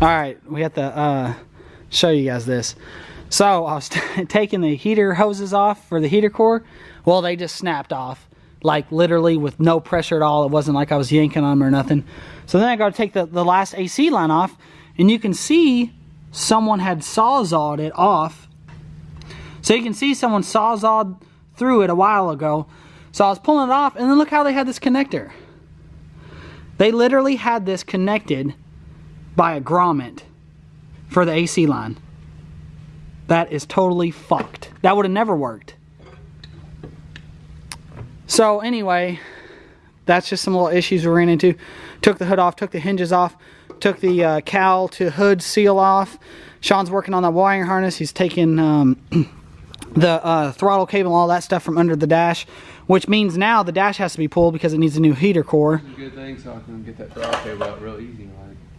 All right, we have to show you guys this. So I was taking the heater hoses off for the heater core. Well, they just snapped off, like literally with no pressure at all. It wasn't like I was yanking on them or nothing. So then I got to take the last AC line off, and you can see someone had sawzalled it off. So you can see someone sawzalled through it a while ago. So I was pulling it off, and then look how they had this connector. They literally had this connected by a grommet for the AC line. That is totally fucked. That would have never worked. So anyway, that's just some little issues we ran into. Took the hood off, took the hinges off, took the cowl to hood seal off. Sean's working on that wiring harness. He's taking the throttle cable and all that stuff from under the dash, which means now the dash has to be pulled because it needs a new heater core. It's a good thing, so I can get that throttle cable out real easy.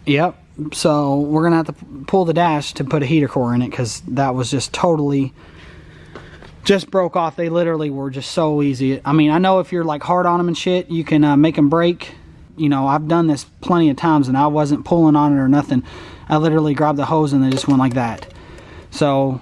Yep. So we're gonna have to pull the dash to put a heater core in it, because that was just totally just broke off. They literally were just so easy. I mean, I know if you're like hard on them and shit, you can make them break. You know, I've done this plenty of times, and I wasn't pulling on it or nothing. I literally grabbed the hose and they just went like that. So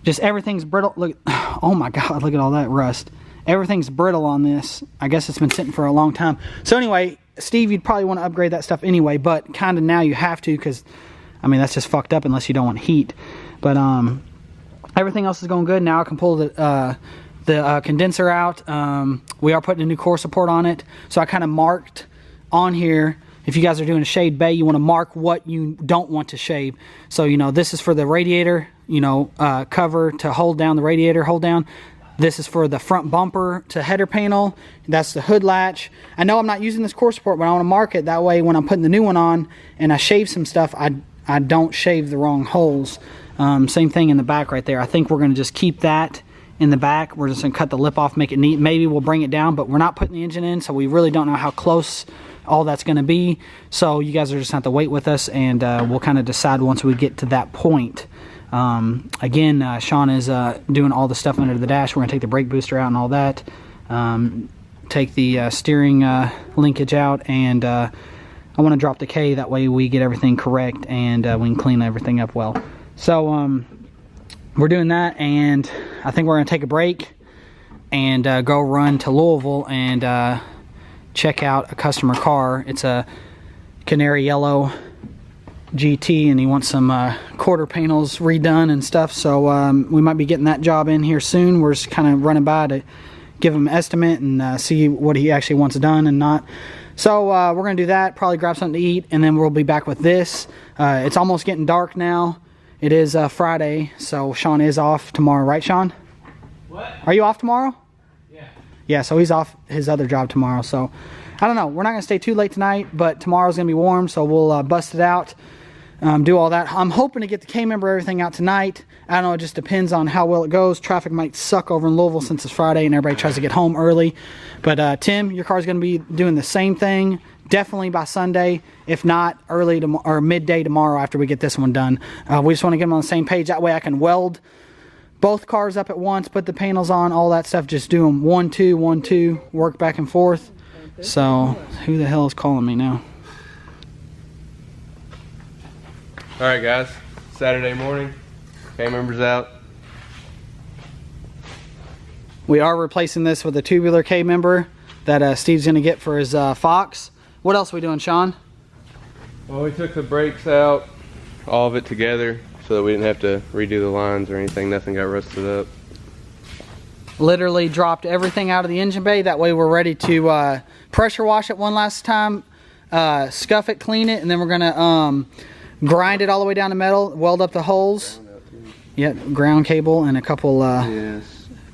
just everything's brittle. Look, oh my god, look at all that rust. Everything's brittle on this. I guess it's been sitting for a long time. So anyway, Steve, you'd probably want to upgrade that stuff anyway, but kind of now you have to, because I mean, that's just fucked up unless you don't want heat. But everything else is going good. Now I can pull the condenser out. We are putting a new core support on it, so I kind of marked on here. If you guys are doing a shade bay, you want to mark what you don't want to shave. So, you know, this is for the radiator, you know, cover to hold down the radiator, hold down. This is for the front bumper to header panel. That's the hood latch. I know I'm not using this core support, but I want to mark it. That way when I'm putting the new one on and I shave some stuff, I don't shave the wrong holes. Same thing in the back right there. I think we're going to just keep that in the back. We're just going to cut the lip off, make it neat. Maybe we'll bring it down, but we're not putting the engine in, so we really don't know how close all that's going to be. So you guys are just going to have to wait with us, and we'll kind of decide once we get to that point. Again, Sean is doing all the stuff under the dash. We're going to take the brake booster out and all that. Take the steering linkage out, and I want to drop the K. That way we get everything correct, and we can clean everything up well. So we're doing that, and I think we're going to take a break and go run to Louisville and check out a customer car. It's a canary yellow GT, and he wants some quarter panels redone and stuff, so we might be getting that job in here soon. We're just kind of running by to give him an estimate and see what he actually wants done and not. So we're gonna do that, probably grab something to eat, and then we'll be back with this. It's almost getting dark now. It is Friday, so Sean is off tomorrow, right, Sean? What? Are you off tomorrow? Yeah. Yeah, so he's off his other job tomorrow, so I don't know. We're not gonna stay too late tonight, but tomorrow's gonna be warm, so we'll bust it out. Do all that. I'm hoping to get the K-member everything out tonight. I don't know, it just depends on how well it goes. Traffic might suck over in Louisville since it's Friday and everybody tries to get home early. But Tim, your car's going to be doing the same thing definitely by Sunday, if not early or midday tomorrow after we get this one done. We just want to get them on the same page. That way I can weld both cars up at once, put the panels on, all that stuff. Just do them 1, 2, 1, 2, work back and forth. So who the hell is calling me now? Alright guys, Saturday morning, K-member's out. We are replacing this with a tubular K-member that Steve's going to get for his Fox. What else are we doing, Sean? Well, we took the brakes out, all of it together, so that we didn't have to redo the lines or anything. Nothing got rusted up. Literally dropped everything out of the engine bay. That way we're ready to pressure wash it one last time, scuff it, clean it, and then we're going to grind it all the way down to metal, weld up the holes. Yeah, ground cable and a couple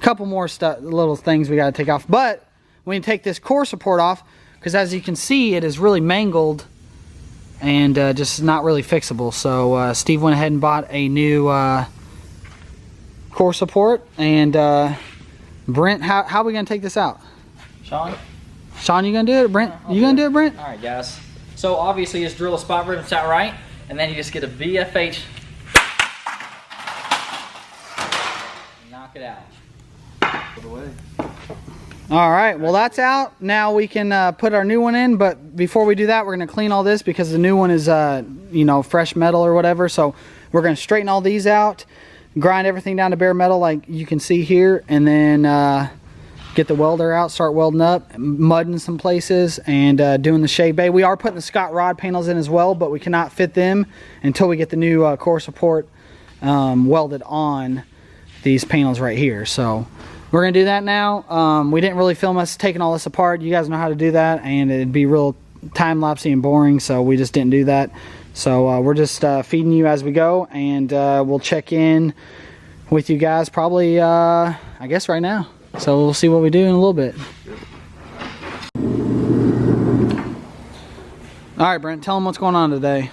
couple more little things we got to take off. But we need to take this core support off, because as you can see, it is really mangled and just not really fixable. So Steve went ahead and bought a new core support. And Brent, how are we going to take this out? Sean, you going to do it? Brent, you going to do it, Brent? Alright guys, so obviously you just drill a spot rivet out right, and then you just get a VFH, knock it out. Put away. All right, well that's out. Now we can put our new one in, but before we do that, we're gonna clean all this because the new one is, you know, fresh metal or whatever. So we're gonna straighten all these out, grind everything down to bare metal like you can see here, and then get the welder out, start welding up, mudding some places, and doing the shade bay. We are putting the Scott rod panels in as well, but we cannot fit them until we get the new core support welded on these panels right here. So we're gonna do that now. We didn't really film us taking all this apart. You guys know how to do that, and it'd be real time-lapsey and boring, so we just didn't do that. So we're just feeding you as we go, and we'll check in with you guys probably, I guess right now. So we'll see what we do in a little bit. All right, Brent, tell them what's going on today.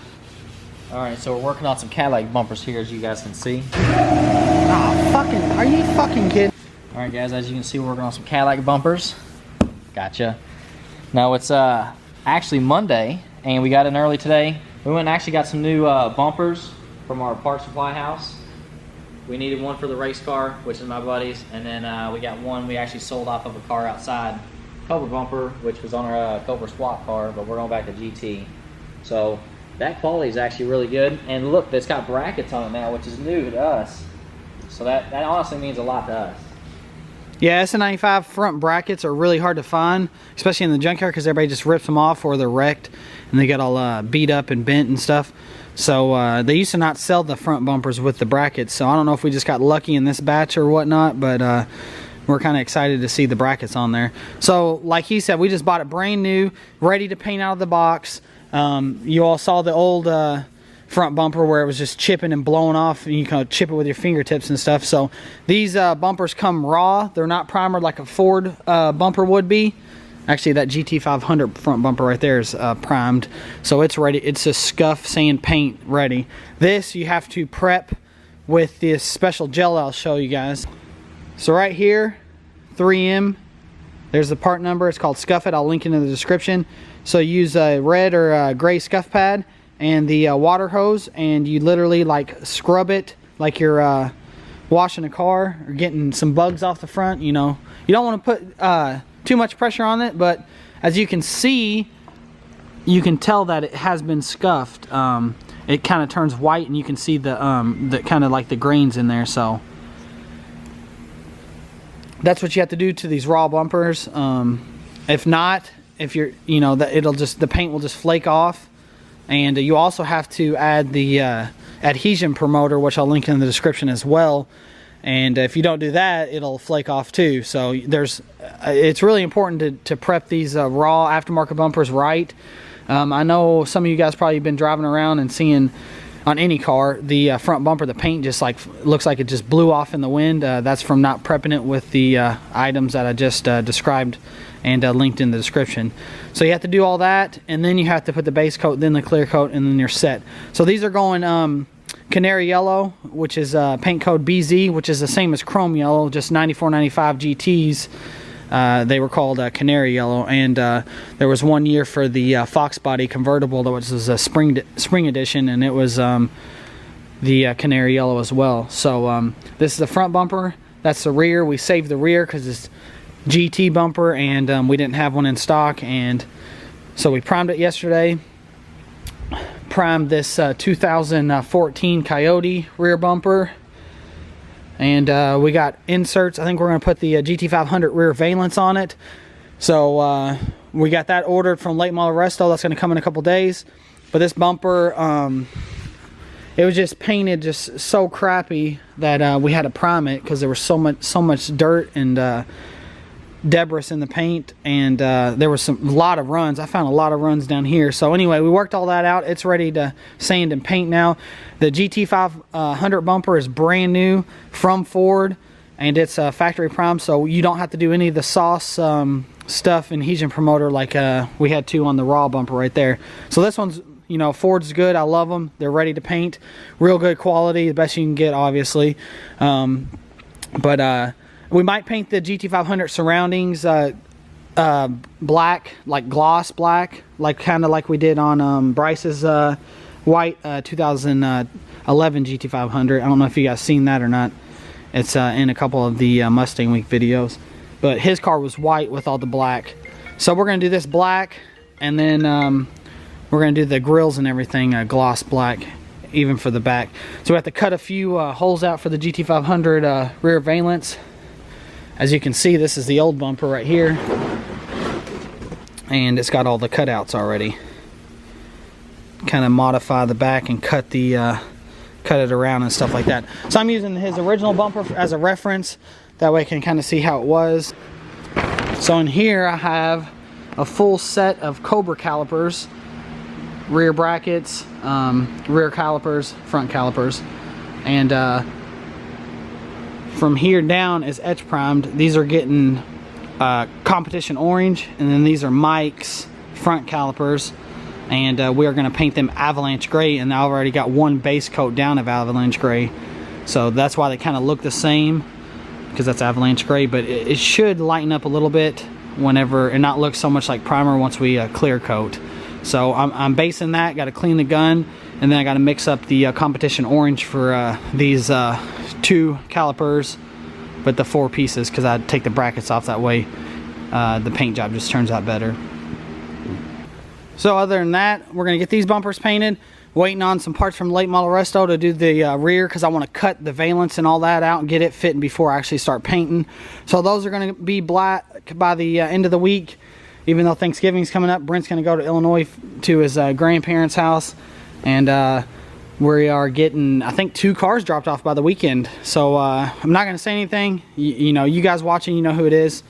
All right, so we're working on some Cadillac bumpers here, as you guys can see. Oh, fucking, are you fucking kidding? All right, guys, as you can see, we're working on some Cadillac bumpers. Gotcha. Now it's actually Monday, and we got in early today. We went and actually got some new bumpers from our parts supply house. We needed one for the race car, which is my buddy's, and then we got one we actually sold off of a car outside, Cobra bumper, which was on our Cobra swap car, but we're going back to GT. So that quality is actually really good, and look, it's got brackets on it now, which is new to us. So that honestly means a lot to us. Yeah, SN95 front brackets are really hard to find, especially in the junkyard, because everybody just rips them off or they're wrecked and they get all beat up and bent and stuff. So they used to not sell the front bumpers with the brackets, so I don't know if we just got lucky in this batch or whatnot, but we're kind of excited to see the brackets on there. So like he said, we just bought it brand new, ready to paint out of the box. You all saw the old front bumper where it was just chipping and blowing off, and you kind of chip it with your fingertips and stuff. So these bumpers come raw. They're not primered like a Ford bumper would be. Actually, that GT500 front bumper right there is primed, so it's ready. It's a scuff sand paint ready. This you have to prep with this special gel I'll show you guys. So right here, 3M, there's the part number. It's called Scuff It. I'll link it in the description. So use a red or a gray scuff pad and the water hose, and you literally like scrub it like you're washing a car or getting some bugs off the front. You know, you don't want to put too much pressure on it, but as you can see, you can tell that it has been scuffed. It kind of turns white, and you can see the kind of like the grains in there. So that's what you have to do to these raw bumpers. If not, if you're, you know, that the paint will just flake off. And you also have to add the adhesion promoter, which I'll link in the description as well. And if you don't do that, it'll flake off too. So it's really important to prep these raw aftermarket bumpers right. I know some of you guys probably been driving around and seeing on any car the front bumper, the paint just like looks like it just blew off in the wind. That's from not prepping it with the items that I just described and linked in the description. So you have to do all that, and then you have to put the base coat, then the clear coat, and then you're set. So these are going canary yellow, which is paint code BZ, which is the same as chrome yellow, just 9495 GTs. They were called canary yellow, and there was 1 year for the Foxbody convertible, which was a spring edition, and it was the canary yellow as well. So this is the front bumper. That's the rear. We saved the rear because it's GT bumper, and we didn't have one in stock, and so we primed it yesterday. Primed this 2014 Coyote rear bumper, and we got inserts. I think we're going to put the GT500 rear valence on it. So we got that ordered from late model resto. That's going to come in a couple days. But this bumper, it was just painted just so crappy that we had to prime it because there was so much dirt and debris in the paint, and there was a lot of runs. I found a lot of runs down here. So anyway, we worked all that out. It's ready to sand and paint now. The GT500 bumper is brand new from Ford, and it's factory prime, so you don't have to do any of the sauce stuff and adhesion promoter like we had to on the raw bumper right there. So this one's, you know, Ford's good. I love them. They're ready to paint. Real good quality, the best you can get, obviously. We might paint the GT500 surroundings black, like gloss black, like kind of like we did on Bryce's white 2011 GT500. I don't know if you guys seen that or not. It's in a couple of the Mustang Week videos. but his car was white with all the black. So we're gonna do this black, and then we're gonna do the grills and everything gloss black, even for the back. So we have to cut a few holes out for the GT500 rear valence. As you can see, this is the old bumper right here, and it's got all the cutouts already. Kind of modify the back and cut it around and stuff like that. So I'm using his original bumper as a reference. That way I can kind of see how it was. So in here I have a full set of Cobra calipers, rear brackets, rear calipers, front calipers, and from here down is etch primed. These are getting competition orange, and then these are Mike's front calipers, and we are going to paint them avalanche gray, and I already got one base coat down of avalanche gray, so that's why they kind of look the same, because that's avalanche gray. But it should lighten up a little bit whenever, and not look so much like primer once we clear coat. So I'm basing that, got to clean the gun, and then I got to mix up the competition orange for these 2 calipers, but the 4 pieces, because I take the brackets off, that way the paint job just turns out better. So other than that, we're gonna get these bumpers painted. Waiting on some parts from late model resto to do the rear, because I want to cut the valence and all that out and get it fitting before I actually start painting. So those are going to be black by the end of the week. Even though Thanksgiving's coming up, Brent's going to go to Illinois to his grandparents' house, and we are getting, I think, 2 cars dropped off by the weekend. So I'm not going to say anything. You know, you guys watching, you know who it is.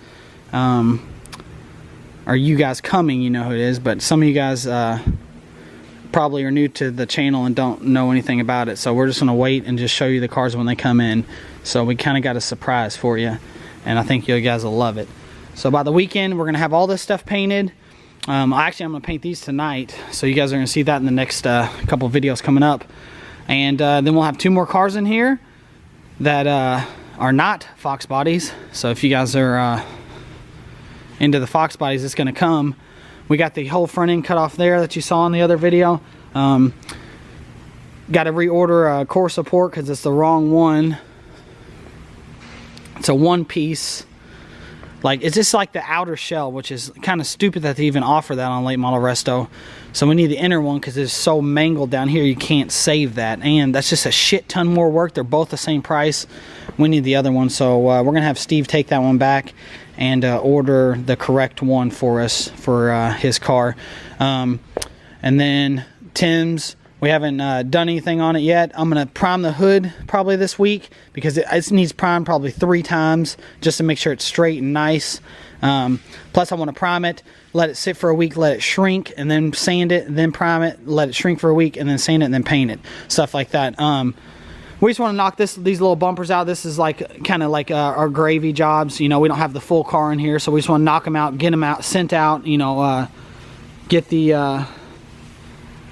Or you guys coming, you know who it is. But some of you guys probably are new to the channel and don't know anything about it. So we're just going to wait and just show you the cars when they come in. So we kind of got a surprise for you, and I think you guys will love it. So by the weekend, we're going to have all this stuff painted. Actually, I'm going to paint these tonight, so you guys are going to see that in the next couple videos coming up. And then we'll have 2 more cars in here that are not Foxbodies. So if you guys are into the Foxbodies, it's going to come. We got the whole front end cut off there that you saw in the other video. Got to reorder core support because it's the wrong one. It's a 1-piece. Like, it's just like the outer shell, which is kind of stupid that they even offer that on late model resto. So we need the inner one because it's so mangled down here you can't save that, and that's just a shit ton more work. They're both the same price. We need the other one, so we're gonna have Steve take that one back and order the correct one for us for his car. And then Tim's, we haven't done anything on it yet. I'm going to prime the hood probably this week because it needs primed probably 3 times just to make sure it's straight and nice. Plus I want to prime it, let it sit for a week, let it shrink, and then sand it, and then prime it, let it shrink for a week, and then sand it, and then paint it. Stuff like that. We just want to knock these little bumpers out. This is like kind of like our gravy jobs. You know, we don't have the full car in here, so we just want to knock them out, get them out, sent out, you know, get the...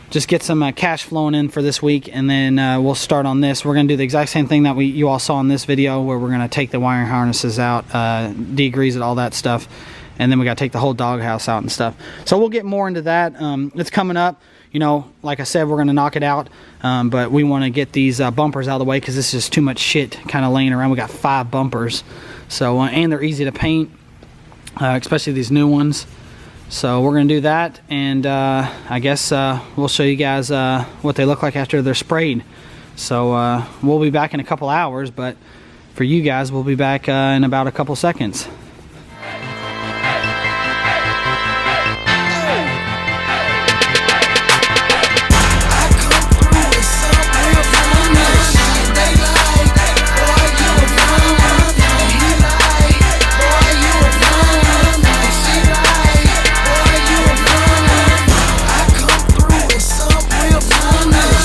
just get some cash flowing in for this week, and then we'll start on this. We're going to do the exact same thing that you all saw in this video, where we're going to take the wiring harnesses out, degrease it, all that stuff, and then we got to take the whole doghouse out and stuff. So we'll get more into that. It's coming up. You know, like I said, we're going to knock it out, but we want to get these bumpers out of the way because this is just too much shit kind of laying around. We got 5 bumpers, so and they're easy to paint, especially these new ones. So we're going to do that, and I guess we'll show you guys what they look like after they're sprayed. So we'll be back in a couple hours, but for you guys, we'll be back in about a couple seconds.